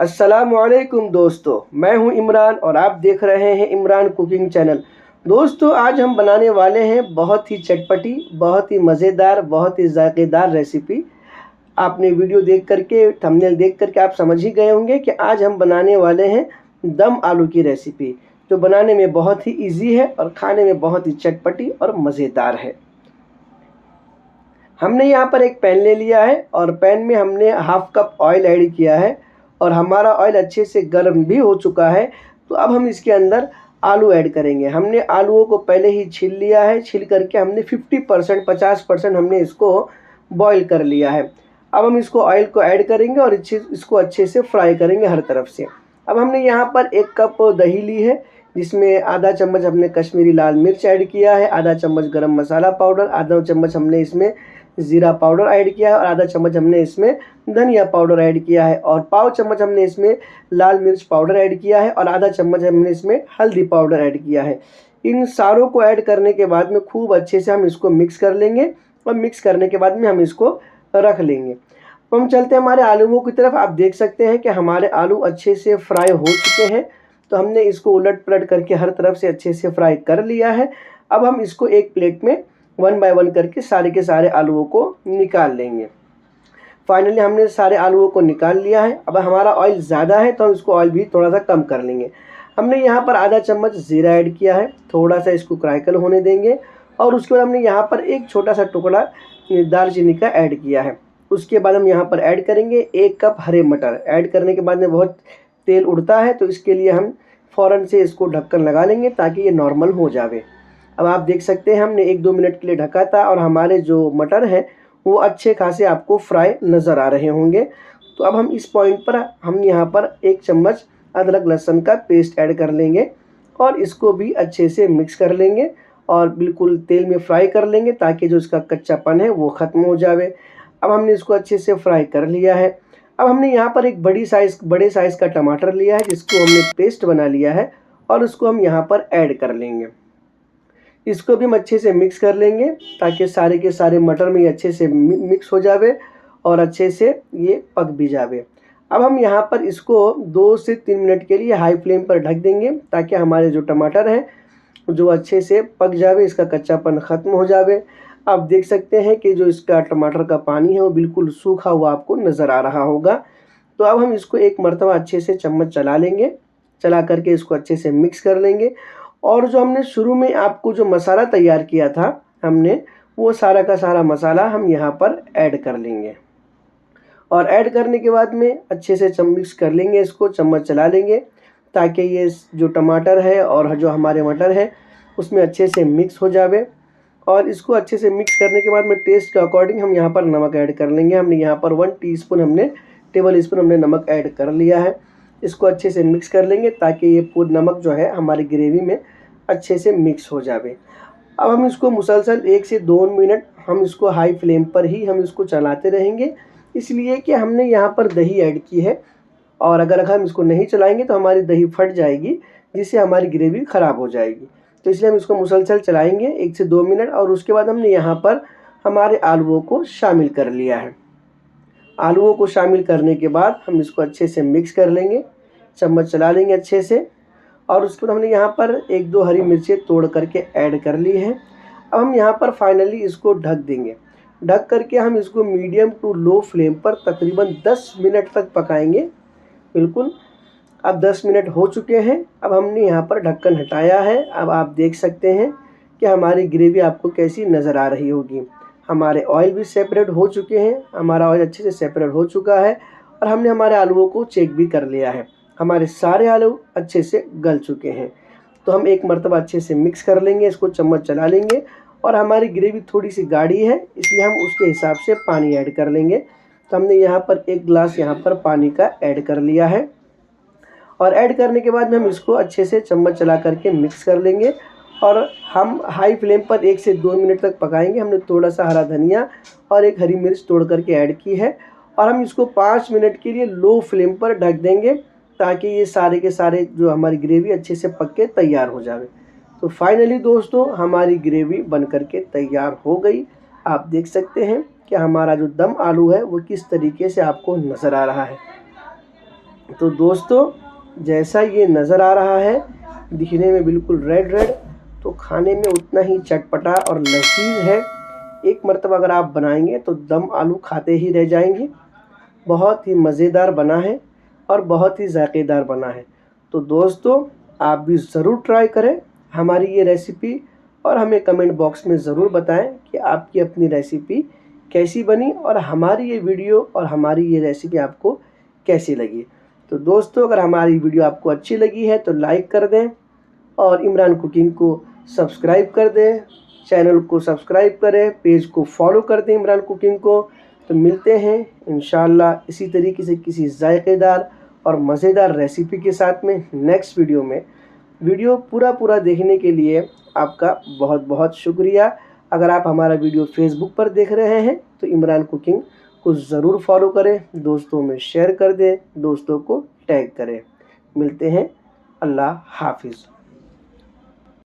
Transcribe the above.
अस्सलामुअलैकुम दोस्तों, मैं हूं इमरान और आप देख रहे हैं इमरान कुकिंग चैनल। दोस्तों, आज हम बनाने वाले हैं बहुत ही चटपटी, बहुत ही मज़ेदार, बहुत ही जायकेदार रेसिपी। आपने वीडियो देख करके, थंबनेल देख करके आप समझ ही गए होंगे कि आज हम बनाने वाले हैं दम आलू की रेसिपी, जो बनाने में बहुत ही इजी है और खाने में बहुत ही चटपटी और मज़ेदार है। हमने यहाँ पर एक पैन ले लिया है और पैन में हमने हाफ कप ऑयल ऐड किया है और हमारा ऑयल अच्छे से गर्म भी हो चुका है। तो अब हम इसके अंदर आलू ऐड करेंगे। हमने आलूओं को पहले ही छील लिया है, छील करके हमने 50% हमने इसको बॉईल कर लिया है। अब हम इसको ऑयल को ऐड करेंगे और इसको अच्छे से फ्राई करेंगे हर तरफ से। अब हमने यहाँ पर 1 कप दही ली है, जिसमें आधा चम्मच हमने कश्मीरी लाल मिर्च ऐड किया है, आधा चम्मच गरम मसाला पाउडर, आधा चम्मच हमने इसमें ज़ीरा पाउडर ऐड किया है और आधा चम्मच हमने इसमें धनिया पाउडर ऐड किया है और पाव चम्मच हमने इसमें लाल मिर्च पाउडर ऐड किया है और आधा चम्मच हमने इसमें हल्दी पाउडर ऐड किया है। इन सारों को ऐड करने के बाद में खूब अच्छे से हम इसको मिक्स कर लेंगे और मिक्स करने के बाद में हम इसको रख लेंगे। तो हम चलते हैं हमारे आलूओं की तरफ। आप देख सकते हैं कि हमारे आलू अच्छे से फ्राई हो चुके हैं। तो हमने इसको उलट पलट करके हर तरफ से अच्छे से फ्राई कर लिया है। अब हम इसको एक प्लेट में 1 बाय 1 करके सारे के सारे आलूओं को निकाल लेंगे। फाइनली हमने सारे आलूओं को निकाल लिया है। अब हमारा ऑयल ज़्यादा है तो हम इसको ऑयल भी थोड़ा सा कम कर लेंगे। हमने यहाँ पर आधा चम्मच ज़ीरा ऐड किया है, थोड़ा सा इसको क्रैकल होने देंगे और उसके बाद हमने यहाँ पर एक छोटा सा टुकड़ा दालचीनी का ऐड किया है। उसके बाद हम यहाँ पर ऐड करेंगे 1 कप हरे मटर। ऐड करने के बाद में बहुत तेल उड़ता है, तो इसके लिए हम फ़ौरन से इसको ढक्कन लगा लेंगे ताकि ये नॉर्मल हो जावे। अब आप देख सकते हैं हमने 1-2 मिनट के लिए ढका था और हमारे जो मटर हैं वो अच्छे खासे आपको फ्राई नज़र आ रहे होंगे। तो अब हम इस पॉइंट पर हम यहाँ पर 1 चम्मच अदरक लहसुन का पेस्ट ऐड कर लेंगे और इसको भी अच्छे से मिक्स कर लेंगे और बिल्कुल तेल में फ्राई कर लेंगे ताकि जो इसका कच्चापन है वो ख़त्म हो जावे। अब हमने इसको अच्छे से फ्राई कर लिया है। अब हमने यहाँ पर एक बड़े साइज़ का टमाटर लिया है, जिसको हमने पेस्ट बना लिया है और उसको हम यहाँ पर ऐड कर लेंगे। इसको भी हम अच्छे से मिक्स कर लेंगे ताकि सारे के सारे मटर में अच्छे से मिक्स हो जावे और अच्छे से ये पक भी जावे। अब हम यहाँ पर इसको 2 से 3 मिनट के लिए हाई फ्लेम पर ढक देंगे ताकि हमारे जो टमाटर हैं जो अच्छे से पक जावे, इसका कच्चापन ख़त्म हो जावे। आप देख सकते हैं कि जो इसका टमाटर का पानी है वो बिल्कुल सूखा हुआ आपको नज़र आ रहा होगा। तो अब हम इसको एक मरतबा अच्छे से चम्मच चला लेंगे, चला करके इसको अच्छे से मिक्स कर लेंगे और जो हमने शुरू में आपको जो मसाला तैयार किया था हमने, वो सारा का सारा मसाला हम यहाँ पर ऐड कर लेंगे और ऐड करने के बाद में अच्छे से मिक्स कर लेंगे, इसको चम्मच चला लेंगे ताकि ये जो टमाटर है और जो हमारे मटर है उसमें अच्छे से मिक्स हो जावे। और इसको अच्छे से मिक्स करने के बाद में टेस्ट के अकॉर्डिंग हम यहाँ पर नमक ऐड कर लेंगे। हमने यहाँ पर 1 टेबल स्पून हमने नमक ऐड कर लिया है। इसको अच्छे से मिक्स कर लेंगे ताकि ये पूरा नमक जो है हमारी ग्रेवी में अच्छे से मिक्स हो जावे। अब हम इसको मुसलसल 1 से 2 मिनट हम इसको हाई फ्लेम पर ही हम इसको चलाते रहेंगे, इसलिए कि हमने यहाँ पर दही ऐड की है और अगर हम इसको नहीं चलाएंगे तो हमारी दही फट जाएगी, जिससे हमारी ग्रेवी ख़राब हो जाएगी। तो इसलिए हम इसको मुसलसल चलाएंगे 1 से 2 मिनट और उसके बाद हमने यहाँ पर हमारे आलूओं को शामिल कर लिया है। आलूओं को शामिल करने के बाद हम इसको अच्छे से मिक्स कर लेंगे, चम्मच चला लेंगे अच्छे से और उसके बाद हमने यहाँ पर 1-2 हरी मिर्चें तोड़ करके ऐड कर ली हैं। अब हम यहाँ पर फाइनली इसको ढक देंगे। ढक करके हम इसको मीडियम टू लो फ्लेम पर तकरीबन 10 मिनट तक पकाएंगे। बिल्कुल, अब 10 मिनट हो चुके हैं। अब हमने यहाँ पर ढक्कन हटाया है। अब आप देख सकते हैं कि हमारी ग्रेवी आपको कैसी नज़र आ रही होगी। हमारे ऑयल भी सेपरेट हो चुके हैं, हमारा ऑयल अच्छे से सेपरेट हो चुका है और हमने हमारे आलूओं को चेक भी कर लिया है। हमारे सारे आलू अच्छे से गल चुके हैं। तो हम एक मरतबा अच्छे से मिक्स कर लेंगे, इसको चम्मच चला लेंगे और हमारी ग्रेवी थोड़ी सी गाढ़ी है, इसलिए हम उसके हिसाब से पानी ऐड कर लेंगे। तो हमने यहाँ पर 1 गिलास यहाँ पर पानी का ऐड कर लिया है और ऐड करने के बाद में हम इसको अच्छे से चम्मच चला करके मिक्स कर लेंगे और हम हाई फ्लेम पर 1 से 2 मिनट तक पकाएंगे। हमने थोड़ा सा हरा धनिया और 1 हरी मिर्च तोड़ करके ऐड की है और हम इसको 5 मिनट के लिए लो फ्लेम पर ढक देंगे ताकि ये सारे के सारे जो हमारी ग्रेवी अच्छे से पक के तैयार हो जावे। तो फाइनली दोस्तों हमारी ग्रेवी बन करके तैयार हो गई। आप देख सकते हैं कि हमारा जो दम आलू है वो किस तरीके से आपको नज़र आ रहा है। तो दोस्तों जैसा ये नज़र आ रहा है, दिखने में बिल्कुल रेड रेड, तो खाने में उतना ही चटपटा और लजीज है। एक मरतबा अगर आप बनाएंगे तो दम आलू खाते ही रह जाएंगे। बहुत ही मज़ेदार बना है और बहुत ही जायकेदार बना है। तो दोस्तों आप भी ज़रूर ट्राई करें हमारी ये रेसिपी और हमें कमेंट बॉक्स में ज़रूर बताएं कि आपकी अपनी रेसिपी कैसी बनी और हमारी ये वीडियो और हमारी ये रेसिपी आपको कैसी लगी। तो दोस्तों अगर हमारी वीडियो आपको अच्छी लगी है तो लाइक कर दें और इमरान कुकिंग को सब्सक्राइब कर दें, चैनल को सब्सक्राइब करें, पेज को फॉलो कर दें इमरान कुकिंग को। तो मिलते हैं इंशाल्लाह इसी तरीके से किसी जायकेदार और मज़ेदार रेसिपी के साथ में नेक्स्ट वीडियो में। वीडियो पूरा देखने के लिए आपका बहुत बहुत शुक्रिया। अगर आप हमारा वीडियो फेसबुक पर देख रहे हैं तो इमरान कुकिंग को ज़रूर फॉलो करें, दोस्तों में शेयर कर दें, दोस्तों को टैग करें। मिलते हैं, अल्लाह हाफिज़।